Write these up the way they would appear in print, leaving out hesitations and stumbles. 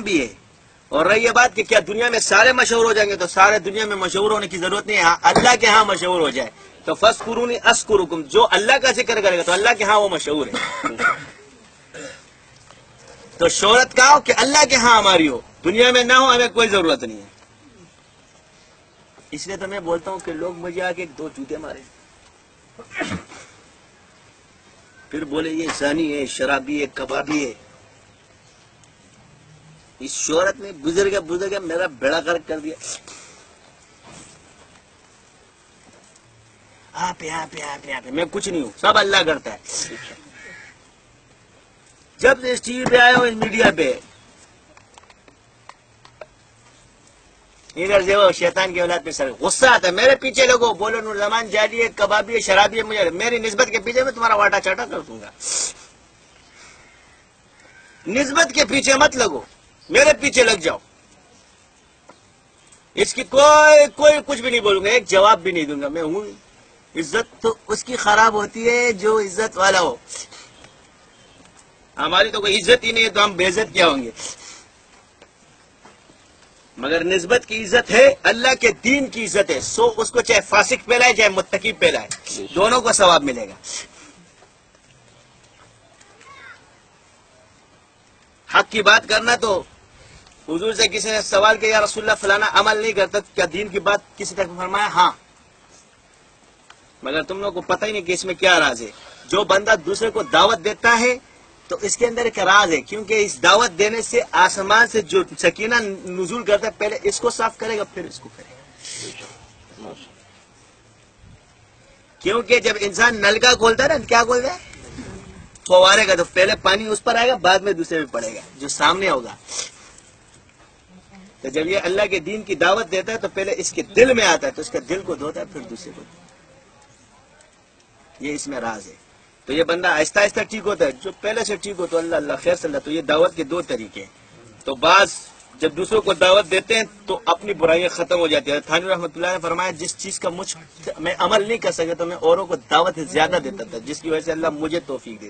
بھی ہے. اور رہی یہ بات کہ کیا دنیا میں سارے مشہور ہو جائیں گے، تو سارے دنیا میں مشہور ہونے کی ضرورت نہیں ہے. ہاں اللہ کے ہاں مشہور ہو جائے تو فَاذْكُرُونِی أَذْكُرْكُم، جو اللہ کا ذکر کرے گا تو اللہ کے ہاں وہ مشہور ہے. تو شہرت کا ہو کہ اللہ کے ہاں ہماری ہو، دنیا میں نہ ہو ہمیں کوئی ضرورت نہیں ہے. اس لیے تو میں بولتا ہوں کہ لوگ مجھے آ کے دو جوتے مارے، پھر بولے یہ زانی ہے، شرابی ہے، کبابی ہے. اس شہرت میں گزر گیا میرا بیڑا غرق کر دیا. آپ میں کچھ نہیں ہوں، سب اللہ کرتا ہے. جب سے اس ٹی وی پہ آئے ہو، اس میڈیا پہ، ادھر سے وہ شیطان کی اولاد پہ سر غصہ آتا ہے. میرے پیچھے لوگوں بولو نور جالی ہے، کبابی ہے، شرابی ہے، مجھے میری نسبت کے پیچھے میں تمہارا واٹا چاٹا کر دوں گا. نسبت کے پیچھے مت لگو، میرے پیچھے لگ جاؤ. اس کی کوئی کچھ بھی نہیں بولوں گا، ایک جواب بھی نہیں دوں گا. میں ہوں. عزت تو اس کی خراب ہوتی ہے جو عزت والا ہو. ہماری تو کوئی عزت ہی نہیں ہے تو ہم بے عزت کیا ہوں گے. مگر نسبت کی عزت ہے، اللہ کے دین کی عزت ہے. سو اس کو چاہے فاسق پہلائے چاہے متقی پہلائے، دونوں کو ثواب ملے گا. حق کی بات کرنا تو حضور سے کسی نے سوال کیا یا رسول اللہ فلانا عمل نہیں کرتا، کیا دین کی بات کسی تک فرمایا؟ ہاں. مگر تم لوگوں کو پتہ ہی نہیں کہ اس میں کیا راز ہے. جو بندہ دوسرے کو دعوت دیتا ہے تو اس کے اندر ایک راز ہے، کیونکہ اس دعوت دینے سے آسمان سے جو سکینہ نزول کرتا ہے پہلے اس کو صاف کرے گا پھر اس کو کرے گا. کیونکہ جب انسان نل کا کھولتا ہے نا، کیا کھولتا ہے؟ فوارے کا، تو پہلے پانی اس پر آئے گا بعد میں دوسرے پہ پڑے گا جو سامنے ہوگا. تو جب یہ اللہ کے دین کی دعوت دیتا ہے تو پہلے اس کے دل میں آتا ہے تو اس کے دل کو دھوتا ہے پھر دوسرے کو دھوتا ہے. یہ اس میں راز ہے. تو یہ بندہ آہستہ آہستہ ٹھیک ہوتا ہے. جو پہلے سے ٹھیک ہو تو اللہ اللہ خیر صلی اللہ. تو یہ دعوت کے دو طریقے ہیں. تو بعض جب دوسروں کو دعوت دیتے ہیں تو اپنی برائیاں ختم ہو جاتی ہیں. تھانوی رحمۃ اللہ نے فرمایا جس چیز کا میں عمل نہیں کر سکتا تو میں اوروں کو دعوت زیادہ دیتا تھا، جس کی وجہ سے اللہ مجھے توفیق دے.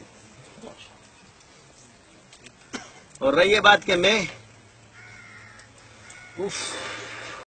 اور رہی یہ بات کہ میں